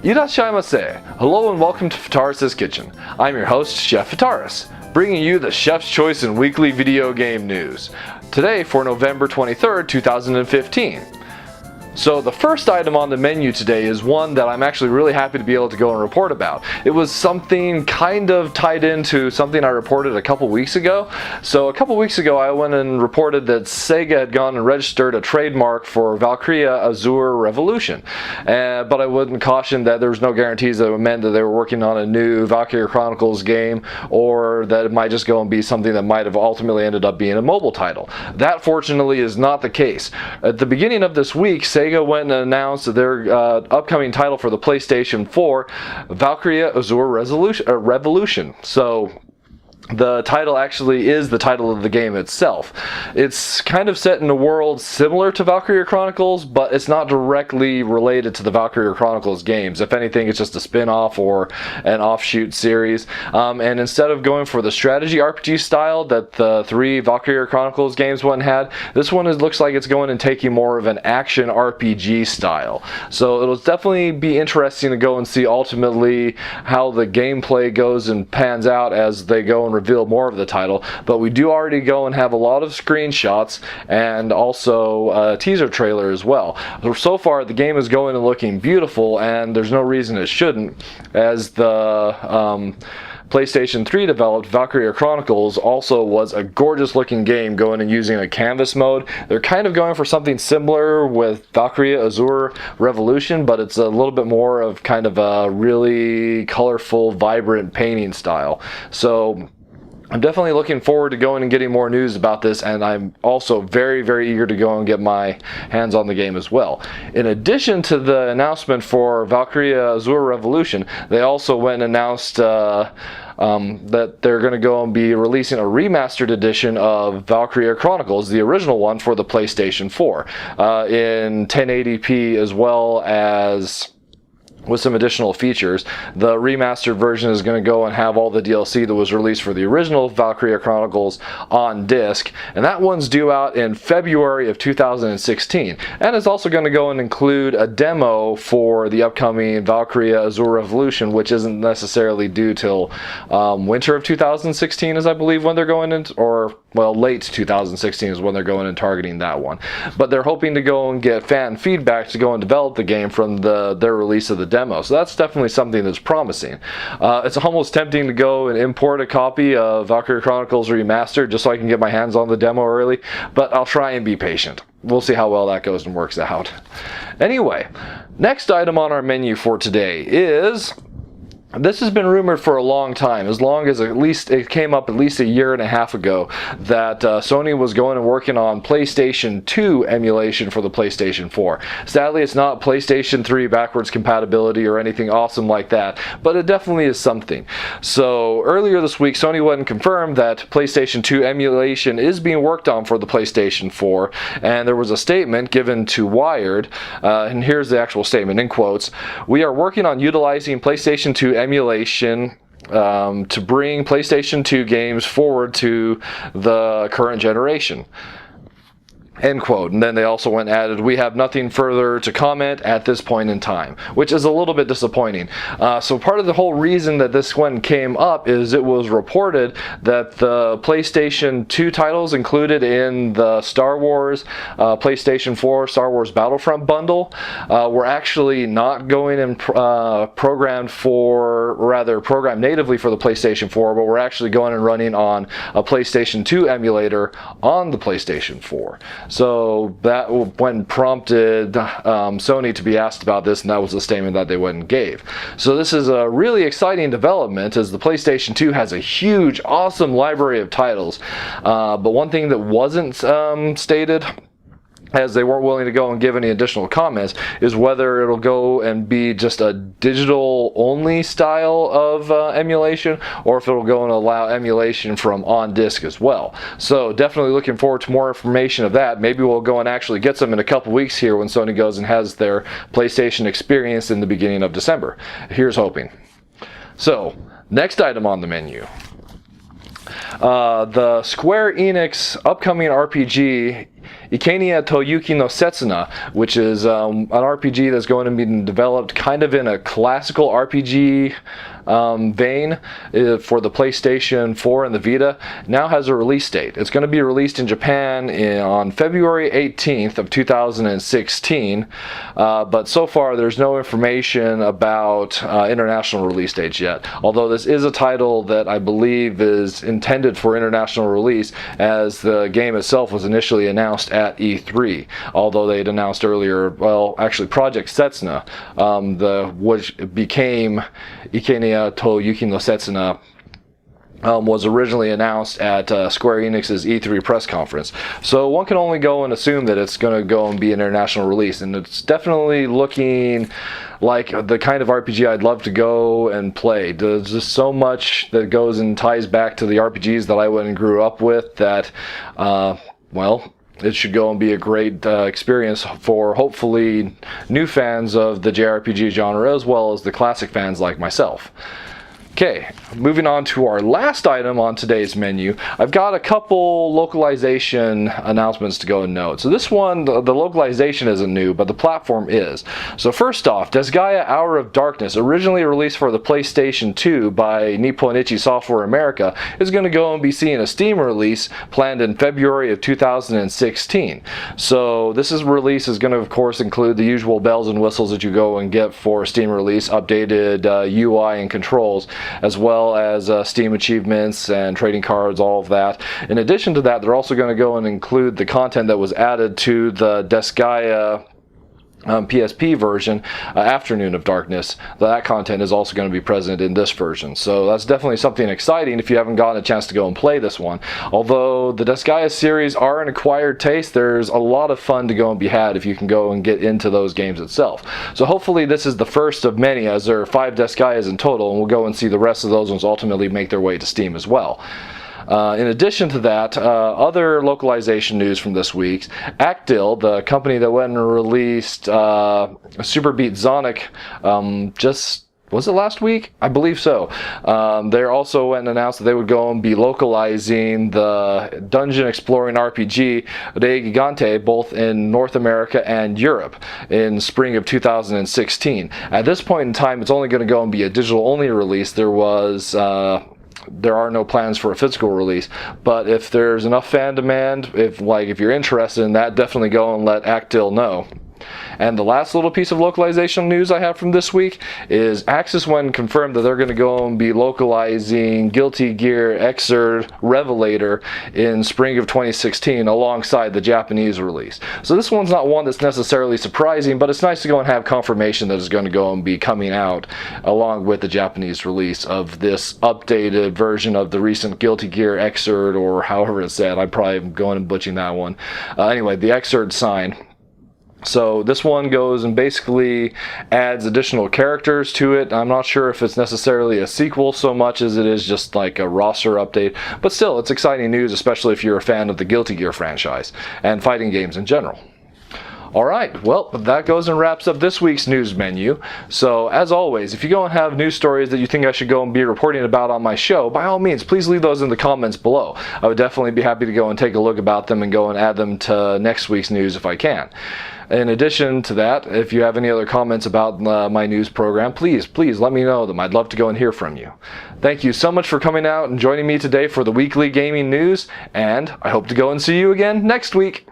Irashaimase! Hello and welcome to Fitaurus Kitchen. I'm your host, Chef Fitaurus, bringing you the Chef's Choice and weekly video game news. Today for November 23rd, 2015. So the first item on the menu today is one that I'm actually really happy to be able to go and report about. It was something kind of tied into something I reported a couple weeks ago. So a couple weeks ago I went and reported that Sega had gone and registered a trademark for Valkyria Azure Revolution. But I wouldn't caution that there was no guarantees that it meant that they were working on a new Valkyria Chronicles game, or that it might just go and be something that might have ultimately ended up being a mobile title. That fortunately is not the case. At the beginning of this week, Sega went and announced their upcoming title for the PlayStation 4, Valkyria Azure Revolution. So the title actually is the title of the game itself. It's kind of set in a world similar to Valkyria Chronicles, but it's not directly related to the Valkyria Chronicles games. If anything, it's just a spin-off or an offshoot series. And instead of going for the strategy RPG style that the three Valkyria Chronicles games went and had, this one looks like it's going and taking more of an action RPG style. So it'll definitely be interesting to go and see ultimately how the gameplay goes and pans out as they go and reveal more of the title, but we do already go and have a lot of screenshots and also a teaser trailer as well. So far the game is going and looking beautiful, and there's no reason it shouldn't, as the PlayStation 3 developed Valkyria Chronicles also was a gorgeous looking game going and using a canvas mode. They're kind of going for something similar with Valkyria Azure Revolution, but it's a little bit more of kind of a really colorful, vibrant painting style. So I'm definitely looking forward to going and getting more news about this, and I'm also very, very eager to go and get my hands on the game as well. In addition to the announcement for Valkyria Azure Revolution, they also went and announced that they're going to go and be releasing a remastered edition of Valkyria Chronicles, the original one for the PlayStation 4, in 1080p as well as with some additional features. The remastered version is going to go and have all the DLC that was released for the original Valkyria Chronicles on disc, and that one's due out in February of 2016, and it's also going to go and include a demo for the upcoming Valkyria Azure Revolution, which isn't necessarily due till winter of 2016 is I believe when they're going in, or well, late 2016 is when they're going and targeting that one. But they're hoping to go and get fan feedback to go and develop the game from their release of the demo. So that's definitely something that's promising. It's almost tempting to go and import a copy of Valkyria Chronicles Remastered just so I can get my hands on the demo early, but I'll try and be patient. We'll see how well that goes and works out. Anyway, next item on our menu for today is... This has been rumored for a long time, as long as at least it came up at least a year and a half ago, that Sony was going and working on PlayStation 2 emulation for the PlayStation 4. Sadly, it's not PlayStation 3 backwards compatibility or anything awesome like that, but it definitely is something. So earlier this week, Sony went and confirmed that PlayStation 2 emulation is being worked on for the PlayStation 4, and there was a statement given to Wired, and here's the actual statement in quotes: "We are working on utilizing PlayStation 2 emulation to bring PlayStation 2 games forward to the current generation." End quote. And then they also went and added, "We have nothing further to comment at this point in time," which is a little bit disappointing. So part of the whole reason that this one came up is it was reported that the PlayStation 2 titles included in the Star Wars PlayStation 4 Star Wars Battlefront bundle were actually not going and programmed natively for the PlayStation 4, but were actually going and running on a PlayStation 2 emulator on the PlayStation 4. So that when prompted Sony to be asked about this, and that was the statement that they went and gave. So this is a really exciting development, as the PlayStation 2 has a huge, awesome library of titles. But one thing that wasn't stated, as they weren't willing to go and give any additional comments, is whether it'll go and be just a digital only style of emulation, or if it'll go and allow emulation from on disk as well. So definitely looking forward to more information of that. Maybe we'll go and actually get some in a couple weeks here when Sony goes and has their PlayStation experience in the beginning of December. Here's hoping. So next item on the menu, the Square Enix upcoming RPG Ikenia Toyuki no Setsuna, which is an RPG that's going to be developed kind of in a classical RPG vein for the PlayStation 4 and the Vita, now has a release date. It's going to be released in Japan on February 18th of 2016, but so far there's no information about international release dates yet, although this is a title that I believe is intended for international release, as the game itself was initially announced at E3, although they had announced earlier, well, actually Project Setsuna, which became Ikenia Toyuki no Setsuna, was originally announced at Square Enix's E3 press conference. So one can only go and assume that it's going to go and be an international release, and it's definitely looking like the kind of RPG I'd love to go and play. There's just so much that goes and ties back to the RPGs that I went and grew up with that, well, it should go and be a great experience for hopefully new fans of the JRPG genre, as well as the classic fans like myself. Okay, moving on to our last item on today's menu, I've got a couple localization announcements to go and note. So this one, the localization isn't new, but the platform is. So first off, Disgaea Hour of Darkness, originally released for the PlayStation 2 by Nipponichi Software America, is going to go and be seeing a Steam release planned in February of 2016. So this release is going to, of course, include the usual bells and whistles that you go and get for a Steam release, updated UI and controls, as well as Steam achievements and trading cards, all of that. In addition to that, they're also going to go and include the content that was added to the Disgaea PSP version, Afternoon of Darkness. That content is also going to be present in this version, so that's definitely something exciting if you haven't gotten a chance to go and play this one. Although the Disgaea series are an acquired taste, there's a lot of fun to go and be had if you can go and get into those games itself. So hopefully this is the first of many, as there are 5 Disgaeas in total, and we'll go and see the rest of those ones ultimately make their way to Steam as well. In addition to that, other localization news from this week, Actil, the company that went and released Super Beat Sonic was it last week? I believe so. They also went and announced that they would go and be localizing the dungeon exploring RPG Gigant both in North America and Europe in spring of 2016. At this point in time, it's only going to go and be a digital only release. There are no plans for a physical release, but if there's enough fan demand, if you're interested in that, definitely go and let Actil know. And the last little piece of localization news I have from this week is Axis One confirmed that they're going to go and be localizing Guilty Gear Xrd Revelator in spring of 2016 alongside the Japanese release. So this one's not one that's necessarily surprising, but it's nice to go and have confirmation that it's going to go and be coming out along with the Japanese release of this updated version of the recent Guilty Gear Xrd, or however it's said. I'm probably going and butchering that one. Anyway, the Xrd sign. So this one goes and basically adds additional characters to it. I'm not sure if it's necessarily a sequel so much as it is just like a roster update, but still, it's exciting news, especially if you're a fan of the Guilty Gear franchise and fighting games in general. Alright, well, that goes and wraps up this week's news menu. So, as always, if you go and have news stories that you think I should go and be reporting about on my show, by all means, please leave those in the comments below. I would definitely be happy to go and take a look about them and go and add them to next week's news if I can. In addition to that, if you have any other comments about my news program, please let me know them. I'd love to go and hear from you. Thank you so much for coming out and joining me today for the weekly gaming news, and I hope to go and see you again next week.